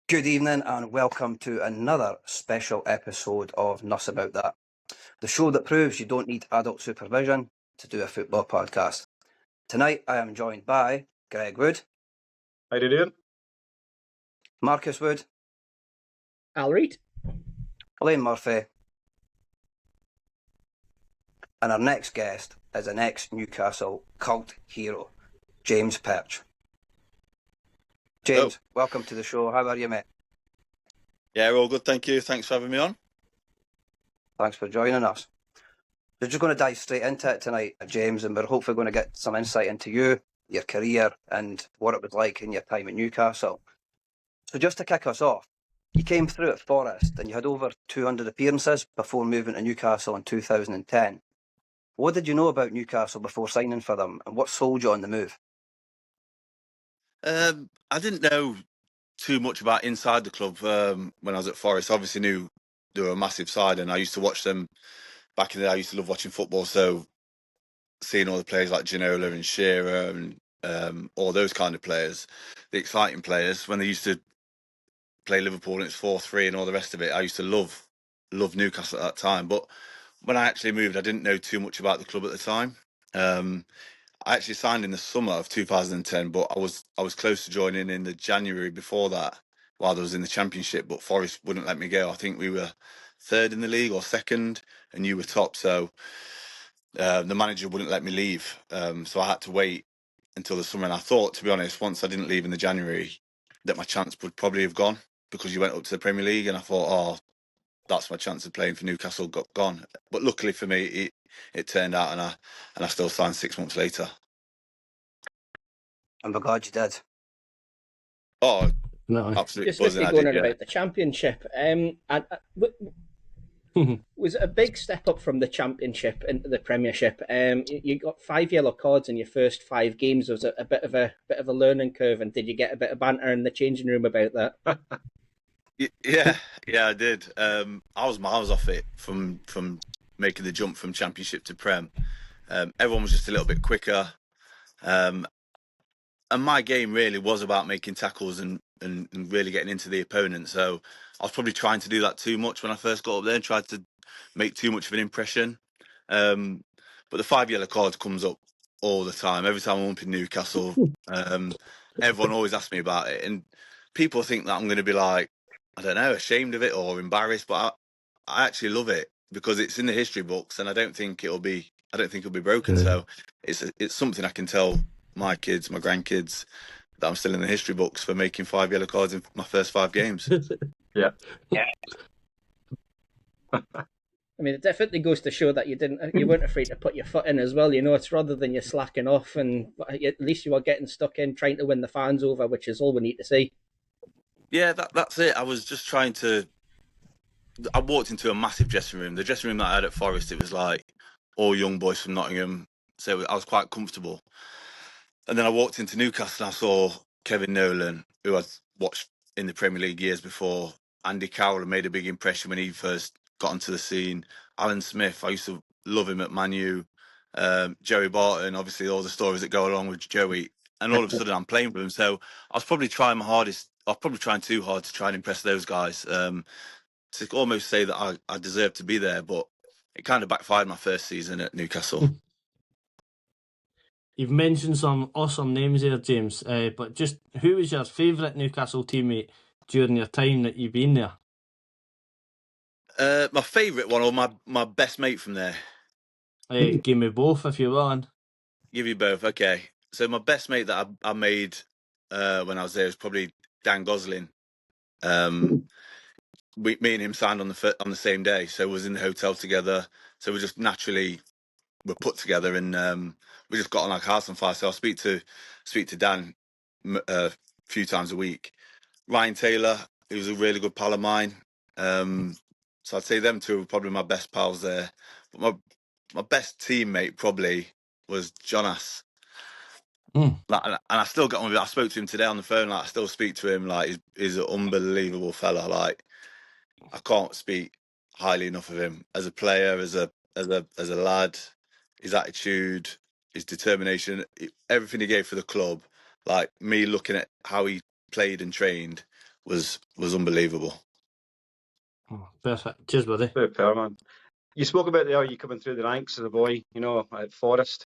Good evening and welcome to another special episode of NUSS About That, the show that proves you don't need adult supervision to do a football podcast. Tonight I am joined by Greg Wood. How you doing? Marcus Wood. Al Reid. Elaine Murphy. And our next guest is an ex-Newcastle cult hero, James Perch. James, welcome to the show. How are you, mate? Yeah, we're all good, thank you. Thanks for having me on. Thanks for joining us. We're just going to dive straight into it tonight, James, and we're hopefully going to get some insight into you, your career, and what it was like in your time at Newcastle. So just to kick us off, you came through at Forest and you had over 200 appearances before moving to Newcastle in 2010. What did you know about Newcastle before signing for them, and what sold you on the move? I didn't know too much about inside the club when I was at Forest. Obviously knew they were a massive side, and I used to watch them back in the day. I used to love watching football, so seeing all the players like Ginola and Shearer and all those kind of players, the exciting players, when they used to play Liverpool and it's 4-3 and all the rest of it, I used to love Newcastle at that time. But when I actually moved, I didn't know too much about the club at the time. I actually signed in the summer of 2010, but I was close to joining in the January before that while I was in the Championship, but Forest wouldn't let me go. I think we were third in the league or second, and you were top. So the manager wouldn't let me leave. So I had to wait until the summer. And I thought, to be honest, once I didn't leave in the January, that my chance would probably have gone because you went up to the Premier League. And I thought, oh, that's my chance of playing for Newcastle gone. But luckily for me, it turned out, and I still signed 6 months later. And we're glad you did. Oh, no, absolutely just quickly going on about the Championship. Was it a big step up from the Championship into the Premiership? You got 5 yellow cards in your first 5 games. Was it a bit of a learning curve? And did you get a bit of banter in the changing room about that? Yeah, I did. I was miles off it from making the jump from Championship to Prem. Everyone was just a little bit quicker. And my game really was about making tackles and really getting into the opponent. So I was probably trying to do that too much when I first got up there and tried to make too much of an impression. But the 5 yellow cards comes up all the time. Every time I'm up in Newcastle, everyone always asks me about it. And people think that I'm going to be like, I don't know, ashamed of it or embarrassed. But I actually love it because it's in the history books, and I don't think it'll be broken. Yeah. So it's something I can tell my kids, my grandkids, that I'm still in the history books for making 5 yellow cards in my first 5 games. Yeah. I mean, it definitely goes to show that you weren't afraid to put your foot in as well. You know, it's rather than you slacking off, and at least you were getting stuck in, trying to win the fans over, which is all we need to see. Yeah, that's it. I was just trying to. I walked into a massive dressing room. The dressing room that I had at Forest, it was like all young boys from Nottingham, so I was quite comfortable. And then I walked into Newcastle and I saw Kevin Nolan, who I'd watched in the Premier League years before. Andy Carroll made a big impression when he first got onto the scene. Alan Smith, I used to love him at Man U. Joey Barton, obviously all the stories that go along with Joey. And all of a sudden I'm playing with him. So I was probably trying my hardest. I was probably trying too hard to try and impress those guys. To almost say that I deserved to be there. But it kind of backfired my first season at Newcastle. You've mentioned some awesome names there, James, but just who was your favourite Newcastle teammate during your time that you've been there? My favourite one, or my best mate from there? Give me both if you want. Give you both, okay. So my best mate that I made when I was there was probably Dan Gosling. Me and him signed on the same day, so we was in the hotel together. So we just naturally were put together, and we just got on like house on fire. So I speak to Dan a few times a week. Ryan Taylor, he was a really good pal of mine. So I'd say them two were probably my best pals there. But my best teammate probably was Jonas. And I still got on with it. I spoke to him today on the phone. Like I still speak to him. Like he's an unbelievable fella. Like I can't speak highly enough of him as a player, as a lad. His attitude, his determination, everything he gave for the club. Like me looking at how he played and trained was unbelievable. Oh, perfect. Cheers, buddy. Super, man. You spoke about there you coming through the ranks as a boy, at Forest.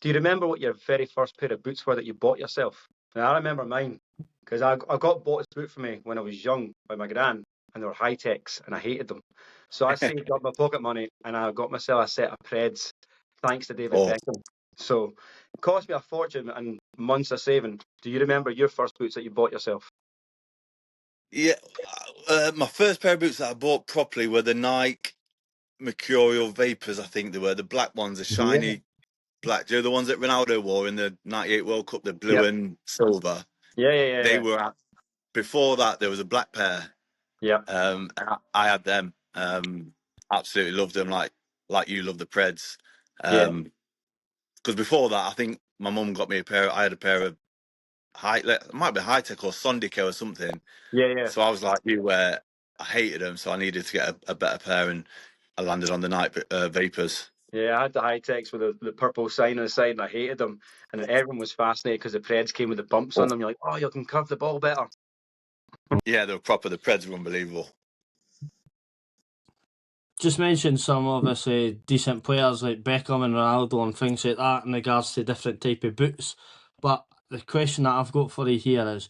Do you remember what your very first pair of boots were that you bought yourself? And I remember mine, because I got bought a boot for me when I was young by my gran, and they were high-techs, and I hated them. So I saved up my pocket money, and I got myself a set of Preds, thanks to David Beckham. So it cost me a fortune and months of saving. Do you remember your first boots that you bought yourself? Yeah, my first pair of boots that I bought properly were the Nike Mercurial Vapors. I think they were the black ones, the shiny black. Do you know the ones that Ronaldo wore in the '98 World Cup, the blue and silver? Yeah. They were. Before that, there was a black pair. Yeah. I had them. Absolutely loved them, like you love the Preds. Because before that, I think my mum got me a pair. I had a pair of it might be High-Tech or Sondico or something. Yeah. So I was like you, where I hated them, so I needed to get a better pair, and I landed on the Nike Vapors. Yeah, I had the high-techs with the purple sign on the side, and I hated them. And everyone was fascinated because the Preds came with the bumps on them. You're like, oh, you can curve the ball better. Yeah, they were proper. The Preds were unbelievable. Just mentioned some obviously decent players like Beckham and Ronaldo and things like that in regards to different type of boots. But the question that I've got for you here is,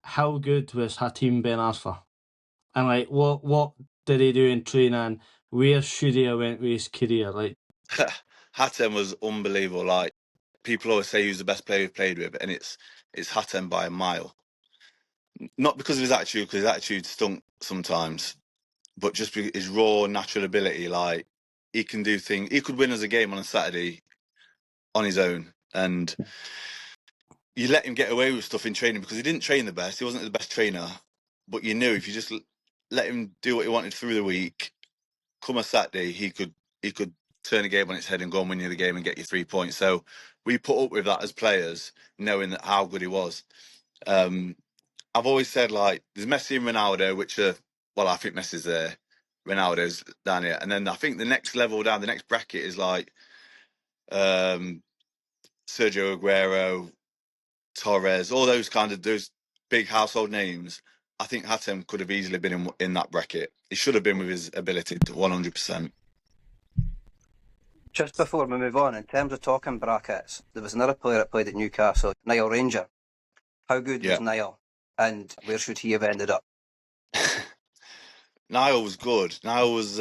how good was Hatem Ben Arfa? And like, what did he do in training? Where should he have went with his career? Like, Hatem was unbelievable. Like, people always say he was the best player we've played with, and it's Hatem by a mile. Not because of his attitude, because his attitude stunk sometimes, but just his raw natural ability. Like, he can do things. He could win us a game on a Saturday on his own, and you let him get away with stuff in training because he didn't train the best. He wasn't the best trainer, but you knew if you just let him do what he wanted through the week, come a Saturday, he could turn a game on its head and go and win you the game and get you 3 points. So we put up with that as players, knowing that how good he was. I've always said, like, there's Messi and Ronaldo, which are, well, I think Messi's there, Ronaldo's down here, and then I think the next level down, the next bracket is like Sergio Aguero, Torres, all those big household names. I think Hatem could have easily been in that bracket. He should have been with his ability to 100%. Just before we move on, in terms of talking brackets, there was another player that played at Newcastle, Niall Ranger. How good was Niall, and where should he have ended up? Niall was good. Niall was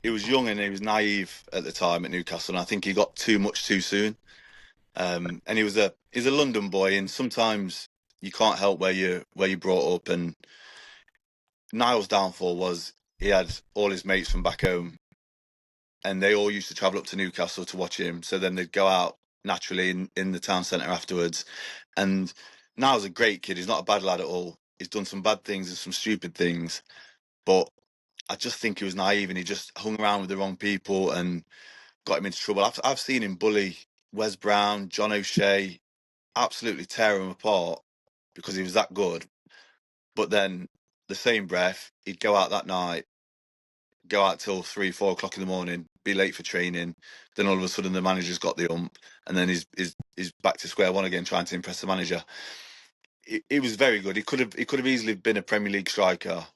he was young and he was naive at the time at Newcastle, and I think he got too much too soon. And he's a London boy, and sometimes you can't help where you brought up. And Niall's downfall was he had all his mates from back home, and they all used to travel up to Newcastle to watch him. So then they'd go out naturally in the town centre afterwards. And Niall's a great kid. He's not a bad lad at all. He's done some bad things and some stupid things, but I just think he was naive and he just hung around with the wrong people and got him into trouble. I've seen him bully Wes Brown, John O'Shea, absolutely tear him apart because he was that good. But then the same breath, he'd go out that night, go out till 3-4 o'clock in the morning, be late for training. Then all of a sudden the manager's got the ump, and then he's back to square one again, trying to impress the manager. He was very good. He could have easily been a Premier League striker,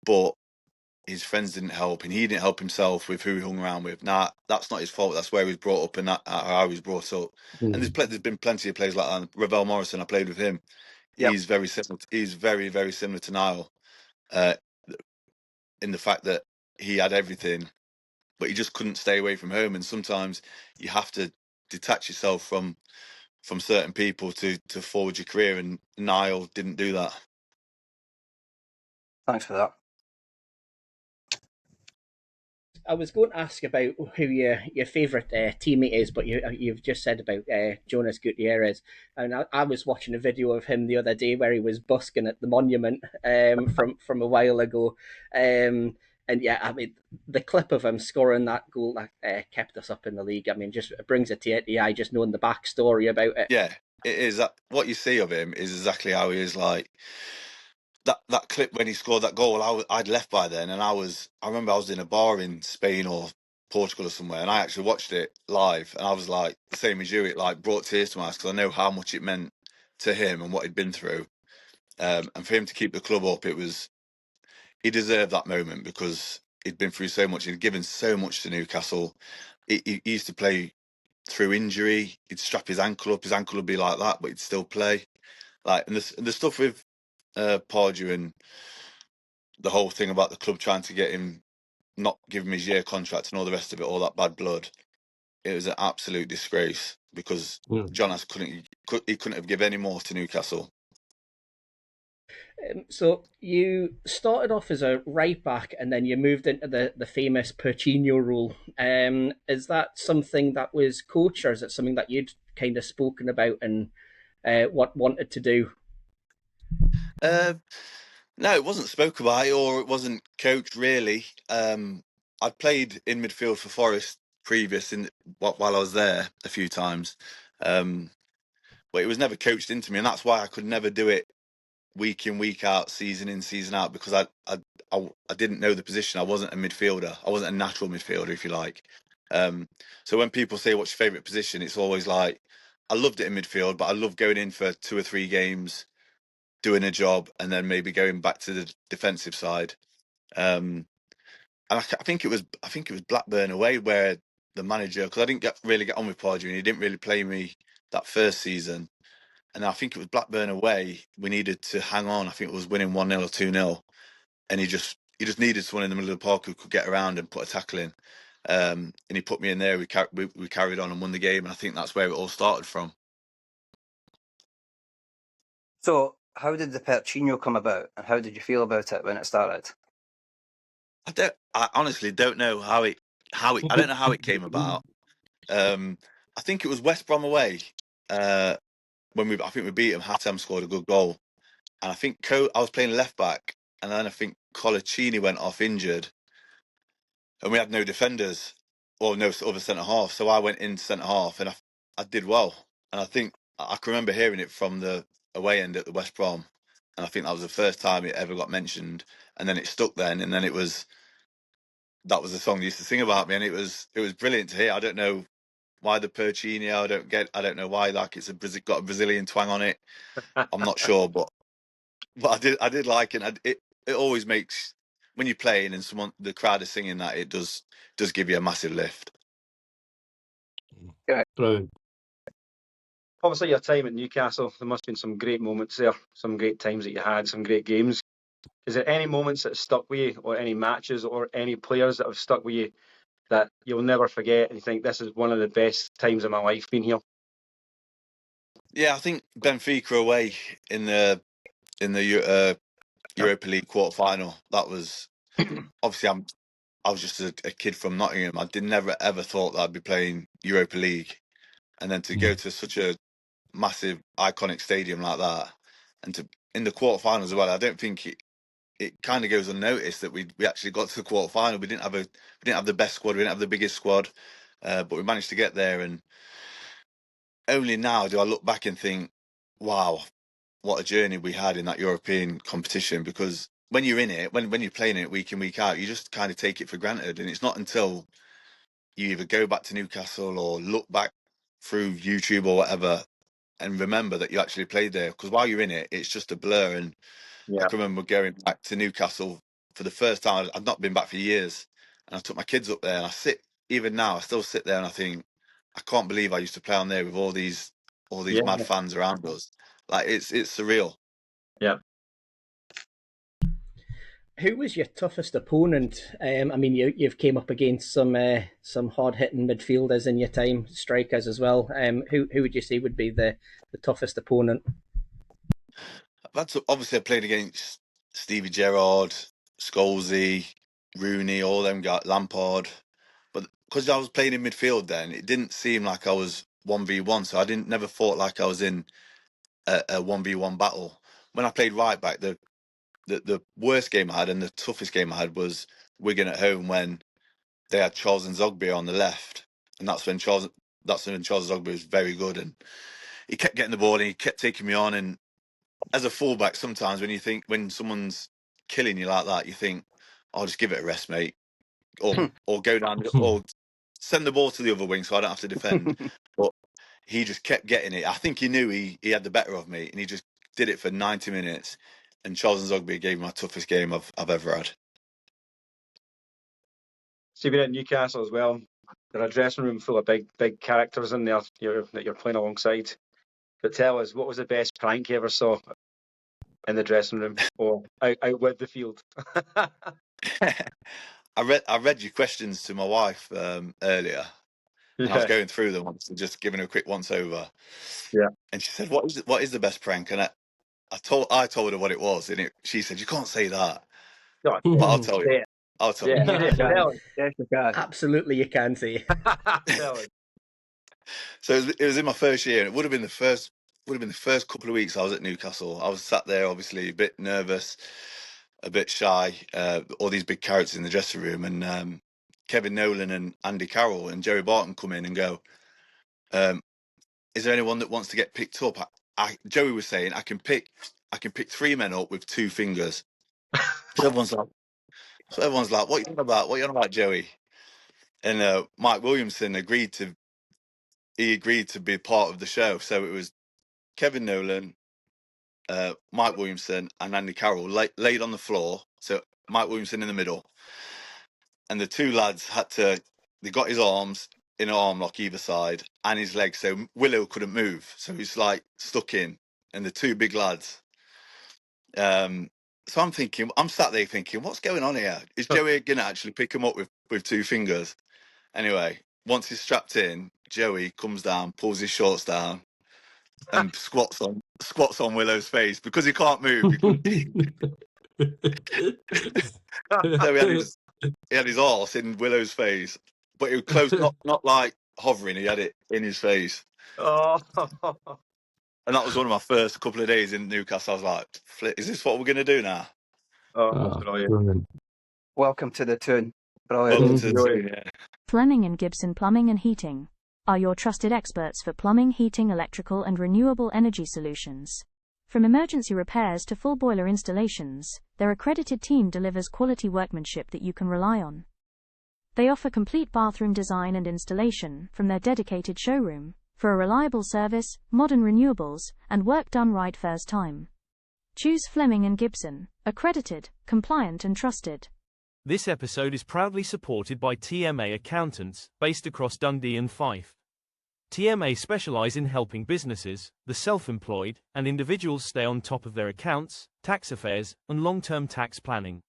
but his friends didn't help, and he didn't help himself with who he hung around with. Nah, that's not his fault. That's where he was brought up, and how he was brought up. And there's been plenty of players like that. Ravel Morrison, I played with him. Yep. He's very similar. He's very, very similar to Niall, in the fact that he had everything, but he just couldn't stay away from home. And sometimes you have to detach yourself from certain people to forward your career. And Niall didn't do that. Thanks for that. I was going to ask about who your favourite teammate is, but you've just said about Jonas Gutierrez. And I was watching a video of him the other day where he was busking at the Monument from a while ago. And yeah, I mean, the clip of him scoring that goal that kept us up in the league, I mean, just it brings a tear to the eye just knowing the backstory about it. Yeah, it is. What you see of him is exactly how he is. Like, that clip when he scored that goal, I'd left by then, and I remember I was in a bar in Spain or Portugal or somewhere, and I actually watched it live, and I was like, the same as you, it like brought tears to my eyes because I know how much it meant to him and what he'd been through. And for him to keep the club up, he deserved that moment because he'd been through so much. He'd given so much to Newcastle. He used to play through injury. He'd strap his ankle up. His ankle would be like that, but he'd still play. Like, and the stuff with Pardew and the whole thing about the club trying to get him, not give him his year contract and all the rest of it, all that bad blood. It was an absolute disgrace because Jonas couldn't have given any more to Newcastle. So you started off as a right back, and then you moved into the famous Perchino role. Is that something that was coached, or is it something that you'd kind of spoken about and what wanted to do? No, it wasn't spoke about or it wasn't coached really. I'd played in midfield for Forest previous while I was there a few times, but it was never coached into me, and that's why I could never do it week in, week out, season in, season out, because I didn't know the position. I wasn't a midfielder. I wasn't a natural midfielder, if you like. So when people say what's your favourite position, it's always like, I loved it in midfield, but I love going in for 2 or 3 games, doing a job, and then maybe going back to the defensive side. And I think it was Blackburn away where the manager, because I didn't really get on with Pardew, and he didn't really play me that first season. And I think it was Blackburn away. We needed to hang on. I think it was winning 1-0 or 2-0, and he just needed someone in the middle of the park who could get around and put a tackle in. And he put me in there. We carried on and won the game, and I think that's where it all started from. So, how did the Perchino come about, and how did you feel about it when it started? I honestly don't know how it I don't know how it came about. I think it was West Brom away. When I think we beat him. Hatem scored a good goal, and I think I was playing left back, and then I think Colaccini went off injured, and we had no defenders or no other centre half. So I went in centre half, and I did well. And I think I can remember hearing it from the away end at the West Brom, and I think that was the first time it ever got mentioned. And then it stuck then, and then that was the song they used to sing about me, and it was brilliant to hear. I don't know why the Perchino. I don't know why, like, got a Brazilian twang on it. I'm not sure, but I did like it. It always makes, when you're playing and the crowd is singing that, it does give you a massive lift. Yeah. Brilliant. Obviously, your time at Newcastle, there must have been some great moments there, some great times that you had, some great games. Is there any moments that stuck with you, or any matches, or any players that have stuck with you that you'll never forget and you think this is one of the best times of my life being here? Yeah, I think Benfica away in the Europa League quarter final. That was obviously I was just a kid from Nottingham. I never ever thought that I'd be playing Europa League, and then to go to such a massive iconic stadium like that, and to in the quarterfinals as well. I don't think it kind of goes unnoticed that we actually got to the quarterfinal. We didn't have the best squad, we didn't have the biggest squad, but we managed to get there. And only now do I look back and think, wow, what a journey we had in that European competition. Because when you're in it, when you're playing it week in, week out, you just kind of take it for granted. And it's not until you either go back to Newcastle or look back through YouTube or whatever and remember that you actually played there. Because while you're in it, it's just a blur. And I can remember going back to Newcastle for the first time. I've not been back for years, and I took my kids up there, and even now I still sit there and I think, I can't believe I used to play on there with all these mad fans around us. Like, it's surreal. Yeah. Who was your toughest opponent? I mean, you've came up against some hard hitting midfielders in your time, strikers as well. Who would you say would be the toughest opponent? Obviously, I played against Stevie Gerrard, Scholesy, Rooney, all them guys, Lampard. But because I was playing in midfield then, it didn't seem like I was 1v1. So I never thought like I was in a 1v1 battle. When I played right back, the worst game I had and the toughest game I had was Wigan at home, when they had Charles Nzogby on the left, and that's when Charles Nzogby was very good, and he kept getting the ball and he kept taking me on. And as a fullback, sometimes when someone's killing you like that, you think, I'll just give it a rest, mate, or go down or send the ball to the other wing so I don't have to defend. But he just kept getting it. I think he knew he had the better of me, and he just did it for 90 minutes, and Charles and Zogby gave me my toughest game I've ever had. So you've been at Newcastle as well. There's a dressing room full of big characters in there that you're playing alongside. But tell us, what was the best prank you ever saw in the dressing room or out with the field? I read your questions to my wife earlier, and I was going through them once and just giving her a quick once over. Yeah. And she said, "What is the best prank?" And I told her what it was, and she said, "You can't say that." God, But I'll tell you. yeah. I'll tell Yeah. you. Tell us. Yes, you can. Absolutely, you can see. Tell us. So it was in my first year, and it would have been the first couple of weeks I was at Newcastle. I was sat there, obviously a bit nervous, a bit shy. All these big characters in the dressing room, and Kevin Nolan and Andy Carroll and Jerry Barton come in and go, "Is there anyone that wants to get picked up?" Joey was saying, I can pick 3 men up with 2 fingers. So everyone's like, "What are you on about? What are you on about, Joey?" And Mike Williamson agreed to be part of the show. So it was Kevin Nolan, Mike Williamson, and Andy Carroll laid on the floor. So Mike Williamson in the middle, and the 2 lads they got his arms in an arm lock either side and his legs, so Willow couldn't move, so he's like stuck in, and the 2 big lads. So I'm sat there thinking, what's going on here? Is Joey gonna actually pick him up with 2 fingers? Anyway, once he's strapped in, Joey comes down, pulls his shorts down, and squats on Willow's face because he can't move. So he had his arse in Willow's face, but it was close, not like hovering. He had it in his face. Oh. And that was one of my first couple of days in Newcastle. I was like, is this what we're going to do now? That's brilliant. Welcome to the tune. Brilliant. Welcome to the team, yeah. Fleming and Gibson Plumbing and Heating are your trusted experts for plumbing, heating, electrical and renewable energy solutions. From emergency repairs to full boiler installations, their accredited team delivers quality workmanship that you can rely on. They offer complete bathroom design and installation from their dedicated showroom for a reliable service, modern renewables, and work done right first time. Choose Fleming and Gibson, accredited, compliant and trusted. This episode is proudly supported by TMA Accountants, based across Dundee and Fife. TMA specialise in helping businesses, the self-employed, and individuals stay on top of their accounts, tax affairs, and long-term tax planning.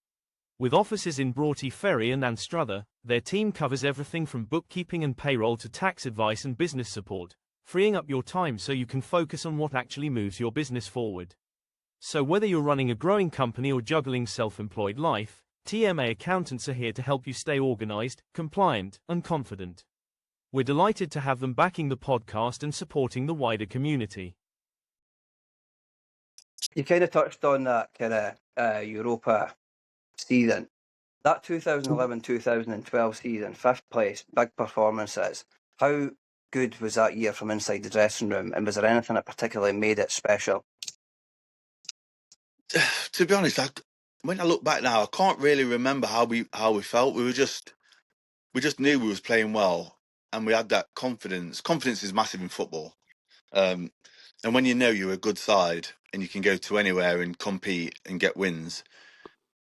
With offices in Broughty Ferry and Anstruther, their team covers everything from bookkeeping and payroll to tax advice and business support, freeing up your time so you can focus on what actually moves your business forward. So whether you're running a growing company or juggling self-employed life, TMA Accountants are here to help you stay organised, compliant, and confident. We're delighted to have them backing the podcast and supporting the wider community. You kind of touched on that kind of Europa season. That 2011-2012 season, 5th place, big performances. How good was that year from inside the dressing room, and was there anything that particularly made it special? To be honest, when I look back now, I can't really remember how we felt. We just knew we was playing well, and we had that confidence. Confidence is massive in football, and when you know you're a good side and you can go to anywhere and compete and get wins,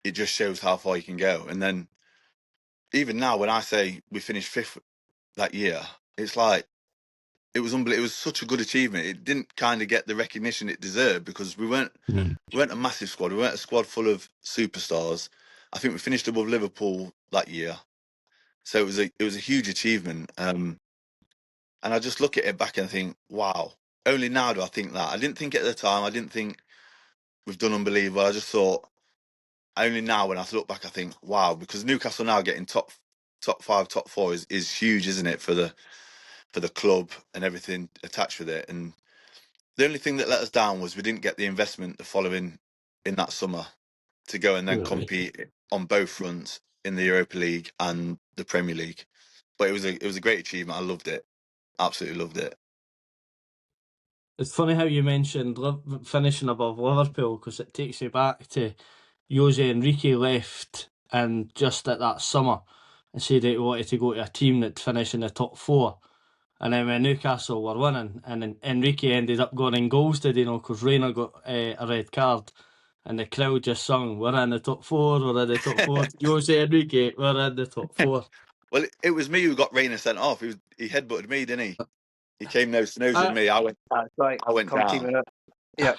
it just shows how far you can go. And then even now, when I say we finished 5th that year, it's like it was unbelievable. It was such a good achievement. It didn't kind of get the recognition it deserved because we weren't a massive squad. We weren't a squad full of superstars. I think we finished above Liverpool that year, so it was a huge achievement. And I just look at it back and think, wow. Only now do I think that. I didn't think it at the time. I didn't think we've done unbelievable. I just thought, only now when I look back, I think, wow, because Newcastle now getting top 5, top 4 is huge, isn't it, for the club and everything attached with it. And the only thing that let us down was we didn't get the investment the following in that summer to go and then compete on both fronts in the Europa League and the Premier League. But it was a great achievement. I loved it. Absolutely loved it. It's funny how you mentioned finishing above Liverpool, because it takes you back to Jose Enrique left and just at that summer and said that he wanted to go to a team that finished in the top 4. And then when Newcastle were winning, and then Enrique ended up going in goals, did he know? Because Reina got a red card, and the crowd just sung, "We're in the top four, we're in the top four." Jose Enrique, we're in the top four. Well, it was me who got Reina sent off. He headbutted me, didn't he? He came nose to nose with me. That's right. I went Come down. Yeah.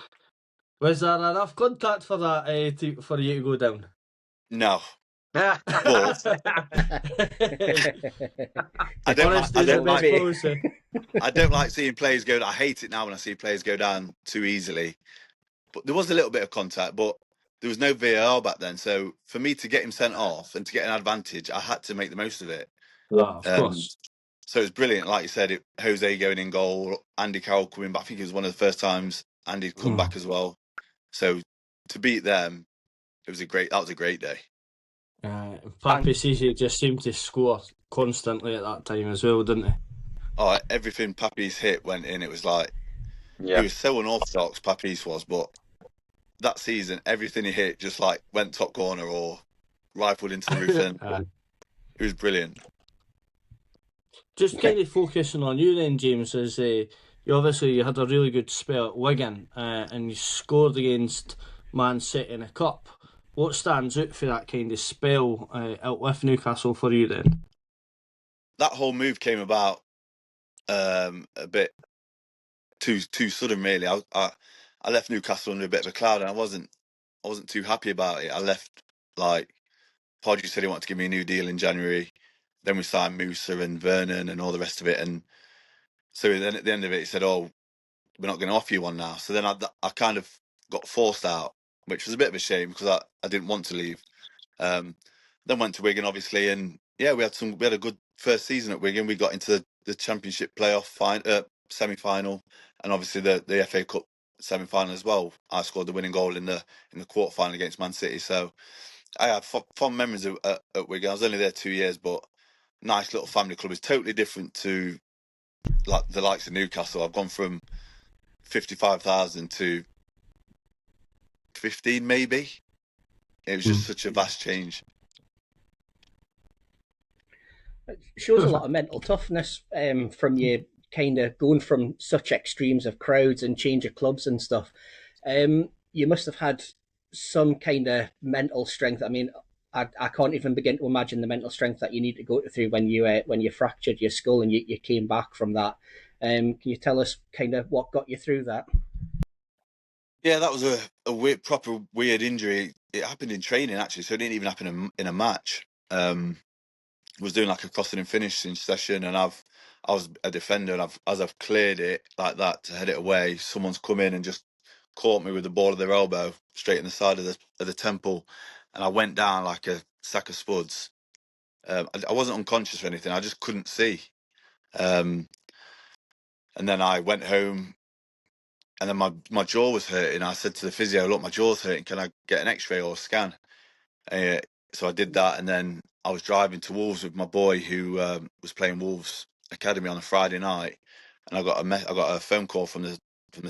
Was there enough contact for that for you to go down? No. Ah, But I don't like seeing players go. I hate it now when I see players go down too easily. But there was a little bit of contact, but there was no VAR back then. So for me to get him sent off and to get an advantage, I had to make the most of it. Of course. So it was brilliant. Like you said, Jose going in goal, Andy Carroll coming back. I think it was one of the first times Andy'd come back as well. So to beat them, that was a great day. Papi Cisse just seemed to score constantly at that time as well, didn't he? Oh, everything Papi's hit went in. It was like, he was so unorthodox, Papi's was, but that season, everything he hit just like went top corner or rifled into the roof. And it was brilliant. Just kind of focusing on you then, James, is you had a really good spell at Wigan, and you scored against Man City in a cup. What stands out for that kind of spell out with Newcastle for you then? That whole move came about a bit too sudden, really. I left Newcastle under a bit of a cloud, and I wasn't too happy about it. I left, like, Podgy said he wanted to give me a new deal in January. Then we signed Musa and Vernon and all the rest of it. And so then at the end of it, he said, "Oh, we're not going to offer you one now." So then I kind of got forced out, which was a bit of a shame because I didn't want to leave. Then went to Wigan, obviously, and yeah, we had a good first season at Wigan. We got into the Championship playoff semi-final, and obviously the FA Cup semi-final as well. I scored the winning goal in the quarter-final against Man City. So I had fond memories at Wigan. I was only there 2 years, but nice little family club. It's totally different to like the likes of Newcastle. I've gone from 55,000 to 15, maybe. It was just such a vast change. It shows a lot of mental toughness from you, kind of going from such extremes of crowds and change of clubs and stuff. You must have had some kind of mental strength. I mean, I can't even begin to imagine the mental strength that you need to go through when you fractured your skull and you came back from that. Can you tell us kind of what got you through that? Yeah, that was a weird, proper weird injury. It happened in training, actually, so it didn't even happen in a match. Was doing like a crossing and finishing session, and I was a defender, and as I've cleared it like that to head it away, someone's come in and just caught me with the ball of their elbow straight in the side of the temple, and I went down like a sack of spuds. I wasn't unconscious or anything. I just couldn't see. And then I went home, and then my jaw was hurting. I said to the physio, "Look, my jaw's hurting. Can I get an X-ray or a scan?" So I did that, and then I was driving to Wolves with my boy who was playing Wolves Academy on a Friday night, and I got a phone call from the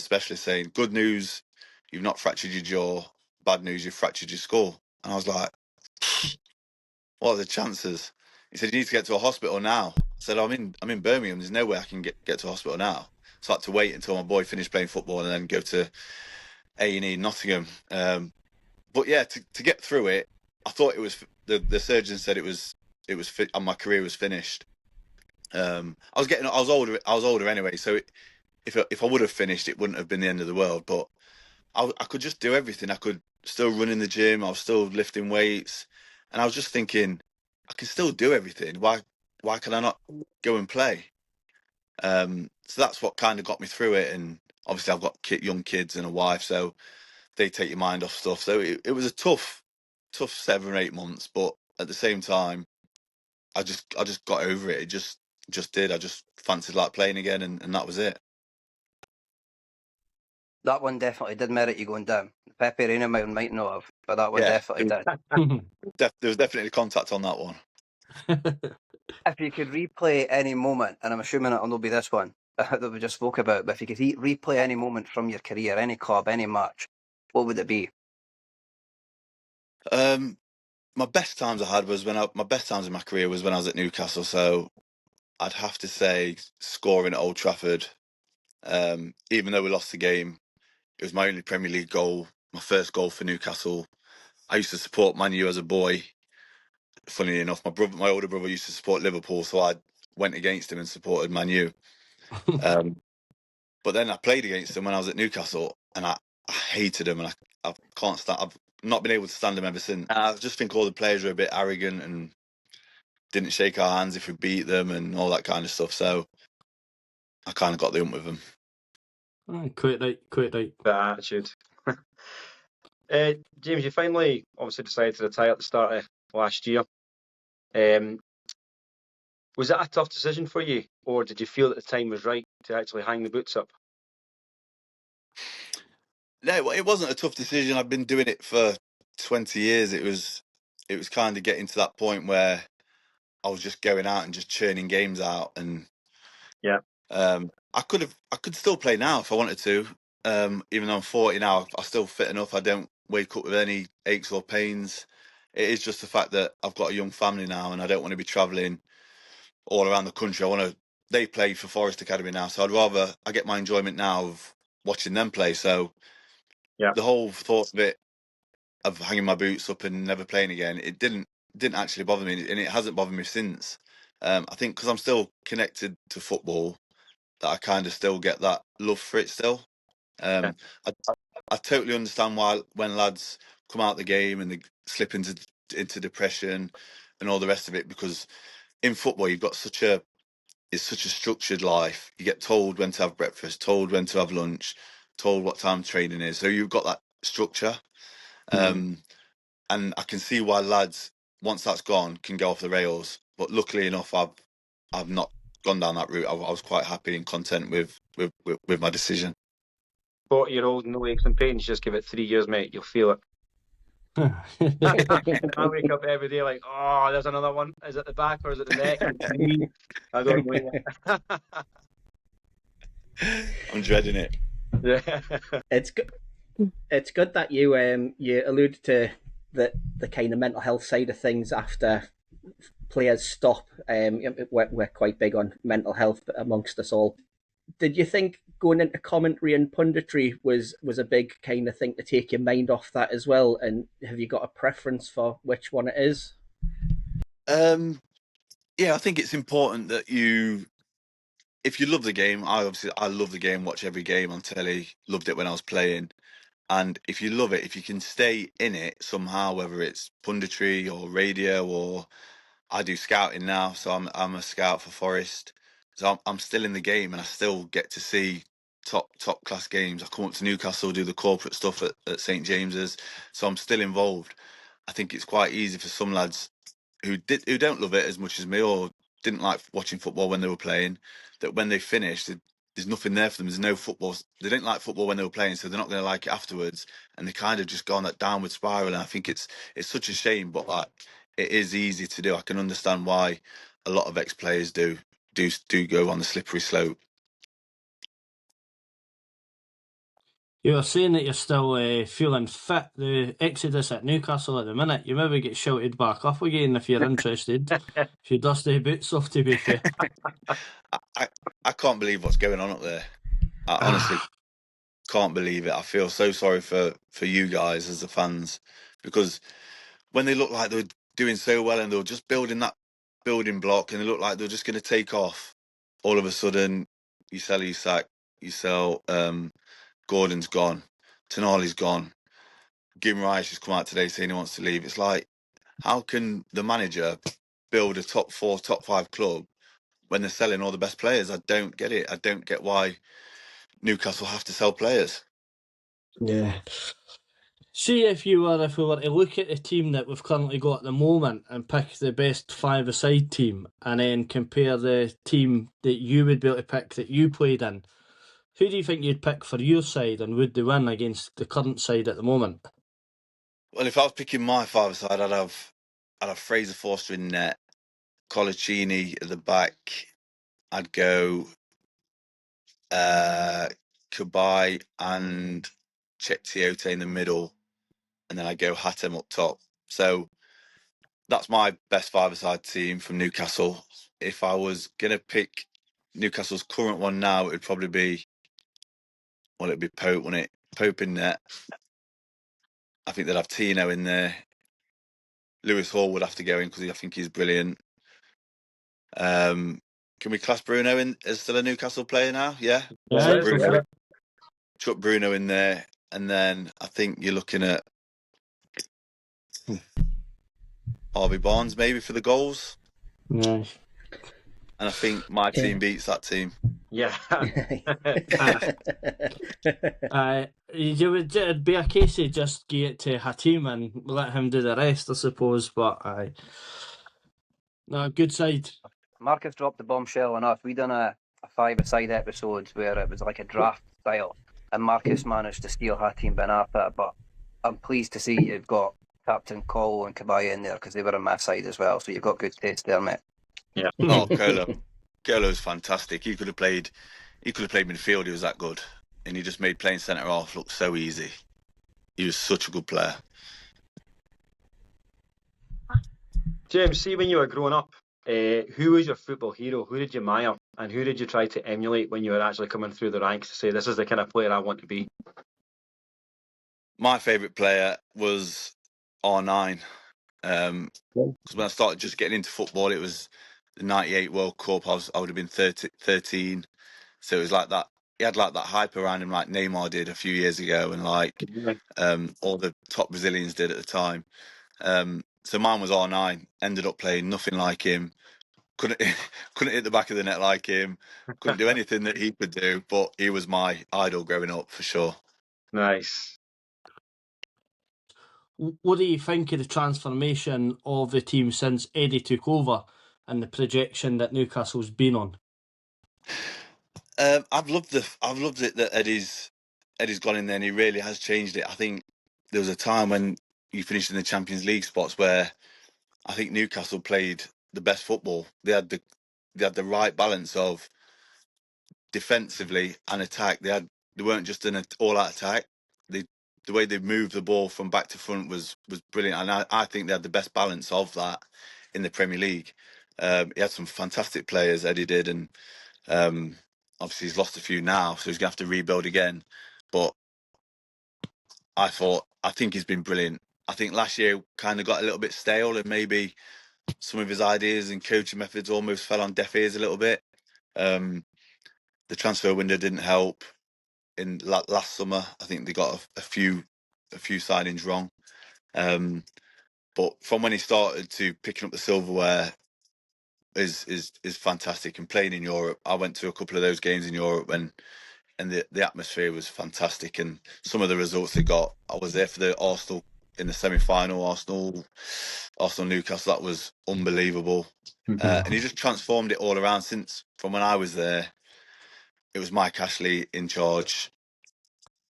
specialist saying, "Good news, you've not fractured your jaw. Bad news, you've fractured your skull." And I was like, "What are the chances?" He said, "You need to get to a hospital now." I said, I'm in Birmingham. There's no way I can get to a hospital now. So I had to wait until my boy finished playing football and then go to A&E Nottingham. But yeah, to get through it, I thought it was the surgeon said it was fit, and my career was finished. I was older anyway, so if I would have finished, it wouldn't have been the end of the world. But I could just do everything. I could still run in the gym. I was still lifting weights, and I was just thinking, I can still do everything. Why can I not go and play? So that's what kind of got me through it. And obviously, I've got young kids and a wife, so they take your mind off stuff. So it was a tough 7 or 8 months, but at the same time, I just got over it. It just did. I just fancied like playing again, and that was it. That one definitely did merit you going down. Pepe Reina might not have, but that one definitely did. There was definitely contact on that one. If you could replay any moment, and I'm assuming it'll not be this one that we just spoke about, but if you could replay any moment from your career, any club, any match, what would it be? My best times I had was my best times in my career was when I was at Newcastle. So I'd have to say scoring at Old Trafford. Even though we lost the game, it was my only Premier League goal, my first goal for Newcastle. I used to support Man U as a boy. Funnily enough, my older brother used to support Liverpool, so I went against him and supported Man U. But then I played against him when I was at Newcastle, and I hated him, and I can't stand. I've not been able to stand him ever since. And I just think all the players were a bit arrogant and didn't shake our hands if we beat them and all that kind of stuff. So I kind of got the ump with them. Quite right. The attitude. James, you finally obviously decided to retire at the start of last year. Was that a tough decision for you, or did you feel that the time was right to actually hang the boots up? No, it wasn't a tough decision. I've been doing it for 20 years. It was kind of getting to that point where I was just going out and just churning games out, and Yeah. I could still play now if I wanted to. Even though I'm 40 now, I'm still fit enough. I don't wake up with any aches or pains. It is just the fact that I've got a young family now, and I don't want to be travelling all around the country. They play for Forest Academy now, so I get my enjoyment now of watching them play. So Yeah. the whole thought of it, of hanging my boots up and never playing again, it didn't actually bother me, and it hasn't bothered me since. I think because I'm still connected to football, that I kind of still get that love for it still. I totally understand why when lads come out the game and they slip into depression and all the rest of it, because in football you've got it's such a structured life. You get told when to have breakfast, told when to have lunch, told what time training is. So you've got that structure. And I can see why lads, once that's gone, can go off the rails. But luckily enough, I've not gone down that route. I was quite happy and content with my decision. 40-year-old, no aches and pains. Just give it 3 years, mate. You'll feel it. I wake up every day like, oh, there's another one. Is it the back or is it the neck? I don't know yet. I'm dreading it. Yeah. It's good. It's good that you alluded to the kind of mental health side of things after players stop. We're quite big on mental health amongst us all. Did you think going into commentary and punditry was a big kind of thing to take your mind off that as well? And have you got a preference for which one it is? Yeah, I think it's important that if you love the game, I love the game, watch every game on telly, loved it when I was playing. And if you love it, if you can stay in it somehow, whether it's punditry or radio, or I do scouting now, so I'm a scout for Forest. So I'm still in the game, and I still get to see top class games. I come up to Newcastle, do the corporate stuff at St James's, so I'm still involved. I think it's quite easy for some lads who don't love it as much as me, or didn't like watching football when they were playing, that when they finish, there's nothing there for them. There's no football. They didn't like football when they were playing, so they're not going to like it afterwards, and they kind of just go on that downward spiral. And I think it's such a shame, but like, it is easy to do. I can understand why a lot of ex-players do go on the slippery slope. You were saying that you're still feeling fit. The exodus at Newcastle at the minute, you maybe get shouted back up again if you're interested. If you dust the boots off, to be fair. I can't believe what's going on up there. I honestly can't believe it. I feel so sorry for you guys as the fans, because when they look like they were doing so well and they were just building that building block and they look like they're just going to take off, all of a sudden you sell Isak, you sell Gordon's gone, Tonali's gone, Gimrice has come out today saying he wants to leave. It's like, how can the manager build a top 4, top 5 club when they're selling all the best players? I don't get it. I don't get why Newcastle have to sell players. Yeah. See, if we were to look at the team that we've currently got at the moment and pick the best five-a-side team, and then compare the team that you would be able to pick that you played in, who do you think you'd pick for your side, and would they win against the current side at the moment? Well, if I was picking my five-a-side, I'd have Fraser Forster in net, Colaccini at the back. I'd go Kubai and Cheick Tiote in the middle, and then I'd go Hatem up top. So that's my best five-a-side team from Newcastle. If I was gonna pick Newcastle's current one now, it'd probably be, well, it'd be Pope, wouldn't it? Pope in net. I think they'd have Tino in there. Lewis Hall would have to go in because I think he's brilliant. Can we class Bruno in as still a Newcastle player now? Yeah. That's Yeah, it, Bruno. yeah. Chuck Bruno in there, and then I think you're looking at Harvey Barnes maybe for the goals. nice. And I think my team beats that team. Yeah. You would, it'd be a case of just give it to Hatem and let him do the rest, I suppose. But no, good side. Marcus dropped the bombshell on us. We done a five-a-side episode where it was like a draft style, and Marcus managed to steal Hatem Ben Arfa. But I'm pleased to see you've got Captain Cole and Kabaya in there because they were on my side as well. So you've got good taste there, mate. Yeah. Oh, Kolo's fantastic. He could have played midfield. He was that good, and he just made playing centre half look so easy. He was such a good player. James, see when you were growing up, who was your football hero? Who did you admire? And who did you try to emulate when you were actually coming through the ranks to say, this is the kind of player I want to be? My favourite player was R9. Because when I started just getting into football, it was the '98 World Cup. I would have been 13, so it was like that. He had like that hype around him, like Neymar did a few years ago, and like all the top Brazilians did at the time. So mine was R9. Ended up playing nothing like him. Couldn't hit the back of the net like him. Couldn't do anything that he could do. But he was my idol growing up for sure. Nice. What do you think of the transformation of the team since Eddie took over and the projection that Newcastle's been on? I've loved it that Eddie's gone in there and he really has changed it. I think there was a time when you finished in the Champions League spots where I think Newcastle played the best football. They had the right balance of defensively and attack. They weren't just an all-out attack. The way they moved the ball from back to front was brilliant, and I think they had the best balance of that in the Premier League. He had some fantastic players, Eddie did, and obviously he's lost a few now, so he's going to have to rebuild again. But I think he's been brilliant. I think last year kind of got a little bit stale, and maybe some of his ideas and coaching methods almost fell on deaf ears a little bit. The transfer window didn't help. In last summer, I think they got a few signings wrong. But from when he started to picking up the silverware is fantastic, and playing in Europe. I went to a couple of those games in Europe and the atmosphere was fantastic, and some of the results they got. I was there for the Arsenal in the semi-final, Arsenal Newcastle. That was unbelievable. And he just transformed it all around. Since from when I was there, it was Mike Ashley in charge,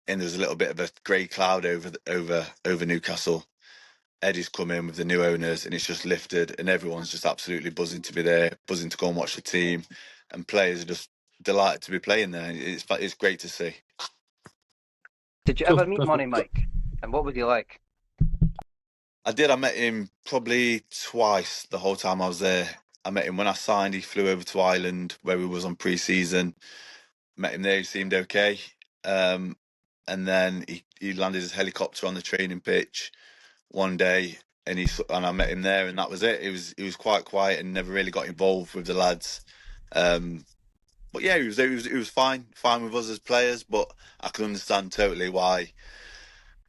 and there was a little bit of a grey cloud over Newcastle. Eddie's come in with the new owners, and it's just lifted, and everyone's just absolutely buzzing to be there, buzzing to go and watch the team, and players are just delighted to be playing there. It's great to see. Did you ever meet Money Mike? And what was he like? I did. I met him probably twice the whole time I was there. I met him when I signed. He flew over to Ireland where we was on pre-season. Met him there. He seemed okay. And then he landed his helicopter on the training pitch one day, and I met him there, and that was it. He was quite quiet and never really got involved with the lads. But yeah, he was fine with us as players. But I can understand totally why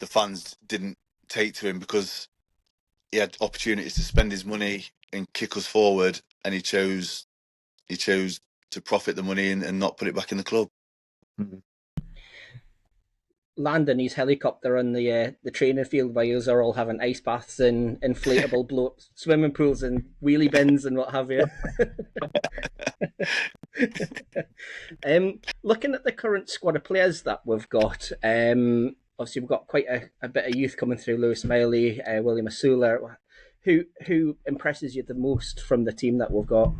the fans didn't take to him, because he had opportunities to spend his money and kick us forward, and he chose to profit the money and not put it back in the club. Landing his helicopter on the training field while you are all having ice baths and inflatable swimming pools and wheelie bins and what have you. Looking at the current squad of players that we've got, obviously we've got quite a bit of youth coming through. Lewis Miley, William Asula. Who impresses you the most from the team that we've got?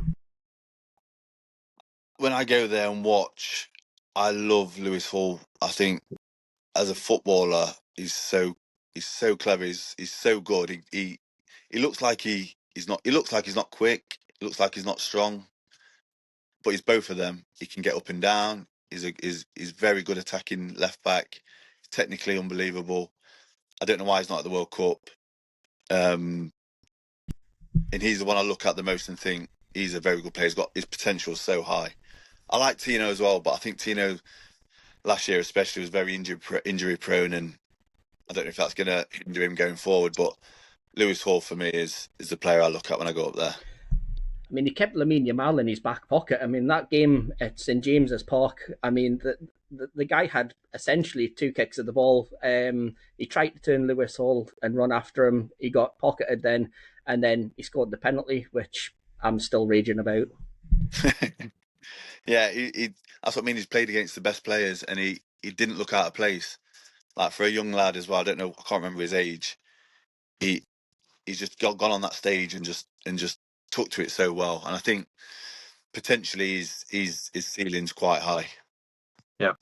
When I go there and watch, I love Lewis Hall. I think as a footballer, he's so clever. He's so good. He he looks like he's not. He looks like he's not quick. He looks like he's not strong. But he's both of them. He can get up and down. He's very good attacking left back. Technically unbelievable. I don't know why he's not at the World Cup. And he's the one I look at the most and think he's a very good player. He's got his potential so high. I like Tino as well, but I think Tino last year especially was very injury prone, and I don't know if that's going to hinder him going forward. But Lewis Hall for me is the player I look at when I go up there. I mean, he kept Lamine Yamal in his back pocket. I mean, that game at St James's Park, I mean, the guy had essentially 2 kicks of the ball. He tried to turn Lewis Hall and run after him. He got pocketed then, and then he scored the penalty, which I'm still raging about. Yeah, he that's what I mean. He's played against the best players, and he didn't look out of place. Like for a young lad as well. I don't know. I can't remember his age. He's just gone on that stage and just took to it so well. And I think potentially his ceiling's quite high. Yeah.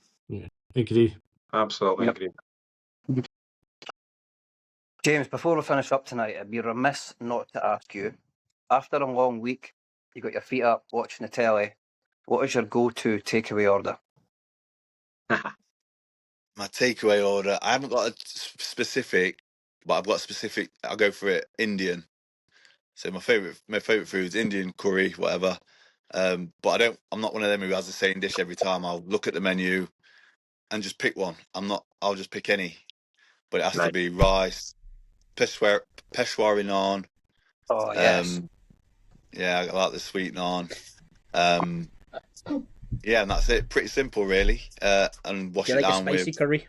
Agree. Absolutely agree. James, before we finish up tonight, I'd be remiss not to ask you, after a long week, you got your feet up watching the telly, what is your go-to takeaway order? My takeaway order, I haven't got a specific, but I've got a specific. I'll go for it. Indian. So my favorite food's Indian curry, whatever. But I'm not one of them who has the same dish every time. I'll look at the menu and just pick one. I'll just pick any, but it has to be rice, Peshwari naan. Oh, yes. Yeah, I like the sweet naan. Yeah, and that's it. Pretty simple, really. And wash Do you it like a down spicy with. curry?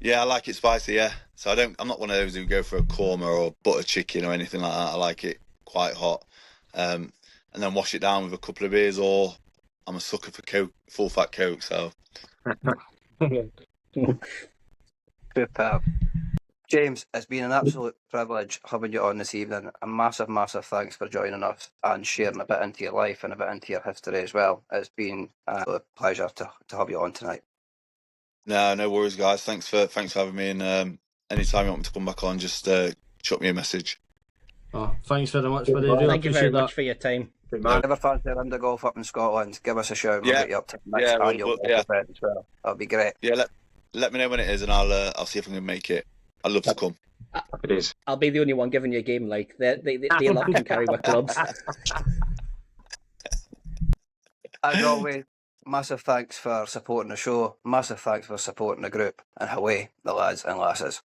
Yeah, I like it spicy. Yeah, so I'm not one of those who go for a korma or butter chicken or anything like that. I like it quite hot, and then wash it down with a couple of beers. Or I'm a sucker for Coke, full fat Coke. So Superb. James, it's been an absolute privilege having you on this evening. A massive, massive thanks for joining us and sharing a bit into your life and a bit into your history as well. It's been a pleasure to have you on tonight. no worries, guys. Thanks for having me. And anytime you want me to come back on, just chuck me a message. Oh, thanks very much, buddy. Really Thank you very appreciate much that. for your time. Never fancy a round of golf up in Scotland, give us a shout. We'll Yeah. get you up to the next annual event as well. That'll be great. Yeah, let me know when it is, and I'll see if I can make it. I'd love to come. It is. I'll be the only one giving you a game. Like they lot can carry with clubs. As always, massive thanks for supporting the show. Massive thanks for supporting the group. And away, the lads and lasses.